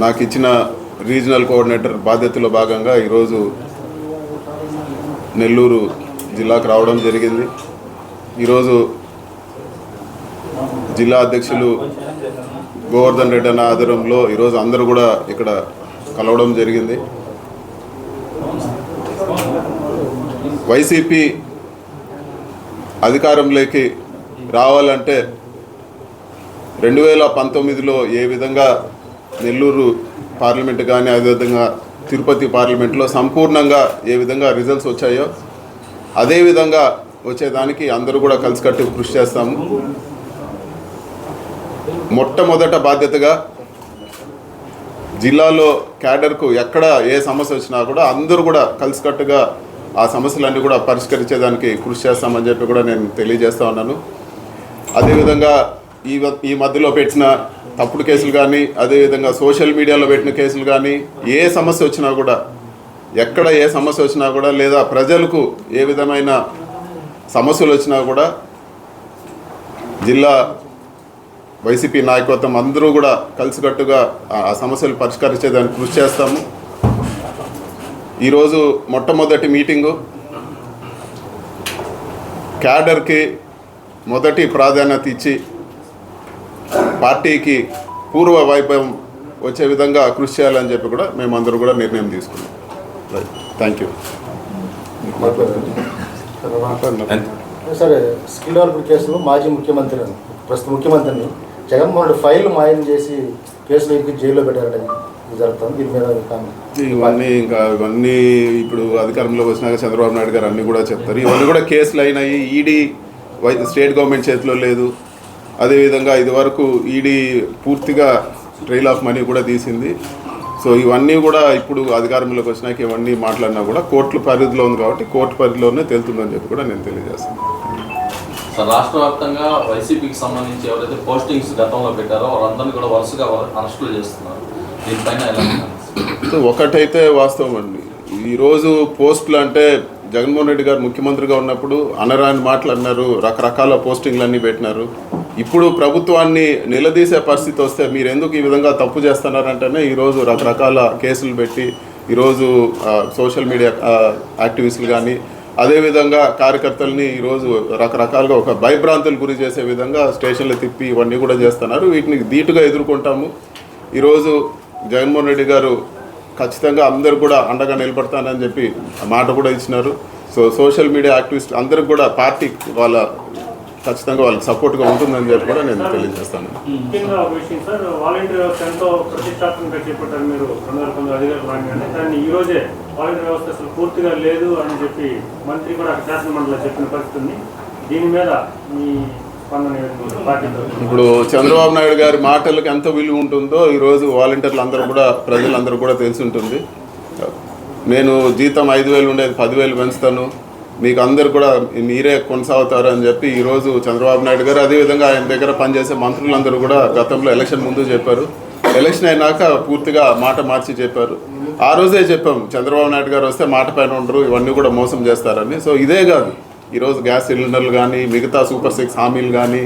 నాకు ఇచ్చిన regional coordinator బాధ్యతలో భాగంగా ఈరోజు నెల్లూరు జిల్లాకు రావడం జరిగింది. ఈరోజు జిల్లా అధ్యక్షులు గోవర్ధన్ రెడ్డి అన్న ఆధ్వర్యంలో ఈరోజు అందరూ కూడా ఇక్కడ కలవడం జరిగింది. వైసీపీ అధికారంలోకి రావాలంటే 2019లో ఏ విధంగా నెల్లూరు పార్లమెంట్ కానీ అదేవిధంగా తిరుపతి పార్లమెంట్లో సంపూర్ణంగా ఏ విధంగా రిజల్ట్స్ వచ్చాయో అదేవిధంగా వచ్చేదానికి అందరూ కూడా కలిసికట్టు కృషి చేస్తాము. మొట్టమొదట బాధ్యతగా జిల్లాలో క్యాడర్కు ఎక్కడ ఏ సమస్య వచ్చినా కూడా అందరూ కూడా కలిసికట్టుగా ఆ సమస్యలన్నీ కూడా పరిష్కరించేదానికి కృషి చేస్తామని చెప్పి కూడా నేను తెలియజేస్తా ఉన్నాను. అదేవిధంగా ఈ మధ్యలో పెట్టిన తప్పుడు కేసులు కానీ అదేవిధంగా సోషల్ మీడియాలో పెట్టిన కేసులు కానీ ఏ సమస్య వచ్చినా కూడా ఎక్కడ ఏ సమస్య వచ్చినా కూడా లేదా ప్రజలకు ఏ విధమైన సమస్యలు వచ్చినా కూడా జిల్లా వైసీపీ నాయకత్వం అందరూ కూడా కలిసికట్టుగా ఆ సమస్యలు పరిష్కరించేదానికి కృషి చేస్తాము. ఈరోజు మొట్టమొదటి మీటింగు క్యాడర్కి మొదటి ప్రాధాన్యత ఇచ్చి పార్టీకి పూర్వ వైభవం వచ్చే విధంగా కృషి చేయాలని చెప్పి కూడా మేమందరూ కూడా నిర్ణయం తీసుకున్నాం. Thank you. సరే, స్కిల్ డెవలప్మెంట్ కేసులో మాజీ ముఖ్యమంత్రి ప్రస్తుత ముఖ్యమంత్రిని జగన్మోహన్ రెడ్డి ఫైల్ మాయం చేసి కేసులు జైల్లో పెట్టారని జరుగుతుంది. దీని మీద ఇవన్నీ ఇప్పుడు అధికారంలోకి వచ్చినాక చంద్రబాబు నాయుడు గారు అన్నీ కూడా చెప్తారు. ఇవన్నీ కూడా కేసులు అయినాయి. ఈడీ స్టేట్ గవర్నమెంట్ చేతిలో లేదు. అదేవిధంగా ఇదివరకు ఈడీ పూర్తిగా ట్రైల్ ఆఫ్ మనీ కూడా తీసింది. సో ఇవన్నీ కూడా ఇప్పుడు అధికారంలోకి వచ్చినాక ఇవన్నీ మాట్లాడినా కూడా కోర్టుల పరిధిలో ఉంది కాబట్టి కోర్టు పరిధిలోనే తెలుతుందని చెప్పి కూడా నేను తెలియజేస్తాను. సార్, రాష్ట్ర వ్యాప్తంగా వైసీపీకి సంబంధించి ఎవరైతే పోస్టింగ్స్ గతంలో పెట్టారో వాళ్ళందరినీ కూడా వరుసగా అరెస్టులు చేస్తున్నారు. దీనిపైన ఎలా? ఒకటైతే వాస్తవం అండి, ఈరోజు పోస్టులు అంటే జగన్మోహన్ రెడ్డి గారు ముఖ్యమంత్రిగా ఉన్నప్పుడు అనరాని మాటలు అన్నారు, రకరకాల పోస్టింగ్లన్నీ పెట్టినారు. ఇప్పుడు ప్రభుత్వాన్ని నిలదీసే పరిస్థితి వస్తే మీరు ఎందుకు ఈ విధంగా తప్పు చేస్తున్నారంటేనే ఈరోజు రకరకాల కేసులు పెట్టి ఈరోజు సోషల్ మీడియా యాక్టివిస్టులు కానీ అదేవిధంగా కార్యకర్తల్ని ఈరోజు రకరకాలుగా ఒక భయభ్రాంతులు గురి చేసే విధంగా స్టేషన్లు తిప్పి ఇవన్నీ కూడా చేస్తున్నారు. వీటిని ధీటుగా ఎదుర్కొంటాము. ఈరోజు జగన్మోహన్ రెడ్డి గారు ఖచ్చితంగా అందరూ కూడా అండగా నిలబడతానని చెప్పి మాట కూడా ఇచ్చినారు. సో సోషల్ మీడియా యాక్టివిస్ట్ అందరికి కూడా పార్టీ ఖచ్చితంగా వాళ్ళకి సపోర్ట్గా ఉంటుందని చెప్పి కూడా నేను తెలియజేస్తాను. ముఖ్యంగా ఒక విషయం సార్, వాలంటీర్ వ్యవస్థ ఎంతో ప్రతిష్టాత్మకంగా చేపట్టారు మీరు 2011 అధికారులు రాగానే. కానీ ఈ రోజే వాలంటీర్ వ్యవస్థ అసలు పూర్తిగా లేదు అని చెప్పి మంత్రి కూడా శాసనమండలిలో చెప్పిన పరిస్థితి ఉంది. దీని మీద మీ ఇప్పుడు చంద్రబాబు నాయుడు గారి మాటలకు ఎంత విలువ ఉంటుందో ఈరోజు వాలంటీర్లు అందరూ కూడా ప్రజలందరూ కూడా తెలిసి ఉంటుంది. నేను జీతం 5,000 ఉండేది 10,000 పెంచుతాను, మీకు అందరు కూడా మీరే కొనసాగుతారు అని చెప్పి ఈరోజు చంద్రబాబు నాయుడు గారు అదేవిధంగా ఆయన దగ్గర పనిచేసే మంత్రులందరూ కూడా గతంలో ఎలక్షన్ ముందు చెప్పారు. ఎలక్షన్ అయినాక పూర్తిగా మాట మార్చి చెప్పారు. ఆ రోజే చెప్పాం చంద్రబాబు నాయుడు గారు వస్తే మాట పైన ఉండరు, ఇవన్నీ కూడా మోసం చేస్తారని. సో ఇదే కాదు, ఈరోజు గ్యాస్ సిలిండర్లు కానీ మిగతా సూపర్ 6 హామీలు కానీ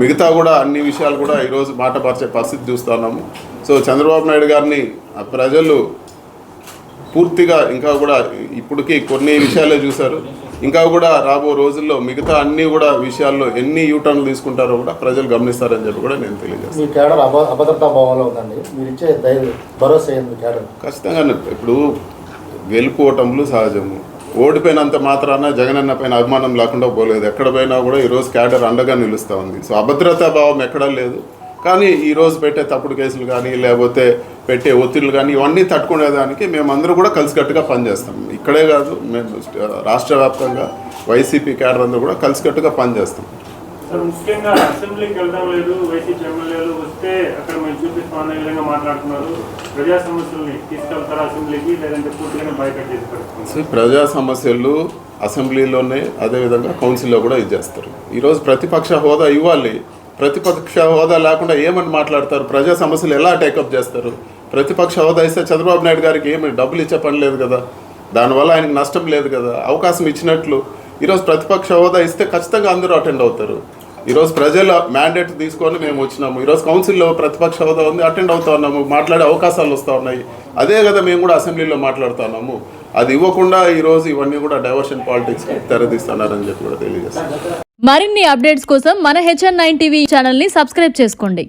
మిగతా కూడా అన్ని విషయాలు కూడా ఈరోజు మాట మార్చే పరిస్థితి చూస్తున్నాము. సో చంద్రబాబు నాయుడు గారిని ప్రజలు పూర్తిగా ఇంకా కూడా ఇప్పటికీ కొన్ని విషయాలే చూశారు. ఇంకా కూడా రాబో రోజుల్లో మిగతా అన్ని కూడా విషయాల్లో ఎన్ని యూటర్న్లు తీసుకుంటారో కూడా ప్రజలు గమనిస్తారని చెప్పి కూడా నేను తెలియజేస్తాను. ఖచ్చితంగా ఇప్పుడు గెలుపోవటంలు సహజము. ఓడిపోయినంత మాత్రాన జగనన్న పైన అభిమానం లేకుండా పోలేదు. ఎక్కడ పోయినా కూడా ఈరోజు క్యాడర్ అండగా నిలుస్తూ ఉంది. సో అభద్రతా భావం ఎక్కడా లేదు. కానీ ఈరోజు పెట్టే తప్పుడు కేసులు కానీ లేకపోతే పెట్టే ఒత్తిళ్ళు కానీ ఇవన్నీ తట్టుకునేదానికి మేమందరూ కూడా కలిసికట్టుగా పనిచేస్తాం. ఇక్కడే కాదు, మేము రాష్ట్ర వ్యాప్తంగా వైసీపీ క్యాడర్ అందరూ కూడా కలిసికట్టుగా పనిచేస్తాం. ముఖ్యంగా అసెంబ్లీకి వెళ్ళడం లేదు, వైసీపీ ఎమ్మెల్యేలు వస్తే అక్కడ మేము చూపిస్తాం అనే విధంగా మాట్లాడుతున్నారు. ప్రజా సమస్యల్ని తీసుకెళ్తారు అసెంబ్లీకి, లేదంటే పూర్తిగానే బైకట్ చేసి పెడుతున్నారు. ప్రజా సమస్యలు అసెంబ్లీలోనే అదేవిధంగా కౌన్సిల్లో కూడా ఇచ్చేస్తారు. ఈరోజు ప్రతిపక్ష హోదా ఇవ్వాలి. ప్రతిపక్ష హోదా లేకుండా ఏమని మాట్లాడతారు? ప్రజా సమస్యలు ఎలా టేకప్ చేస్తారు? ప్రతిపక్ష హోదా ఇస్తే చంద్రబాబు నాయుడు గారికి ఏమి డబ్బులు ఇచ్చే పని లేదు కదా, దానివల్ల ఆయనకు నష్టం లేదు కదా. అవకాశం ఇచ్చినట్లు ఈరోజు ప్రతిపక్ష హోదా ఇస్తే ఖచ్చితంగా అందరూ అటెండ్ అవుతారు. ఈరోజు ప్రజల మ్యాండేట్ తీసుకొని మేము వచ్చినాము. ఈరోజు కౌన్సిల్లో ప్రతిపక్ష హోదా ఉంది, అటెండ్ అవుతా ఉన్నాము, మాట్లాడే అవకాశాలు వస్తూ ఉన్నాయి. అదే కదా మేము కూడా అసెంబ్లీలో మాట్లాడుతున్నాము. అది ఇవ్వకుండా ఈరోజు ఇవన్నీ కూడా డైవర్షన్ పాలిటిక్స్కి తెరదీస్తున్నారని చెప్పి కూడా తెలియజేస్తాను. మరిన్ని అప్డేట్స్ కోసం మన HN9 టీవీ ఛానల్ని సబ్స్క్రైబ్ చేసుకోండి.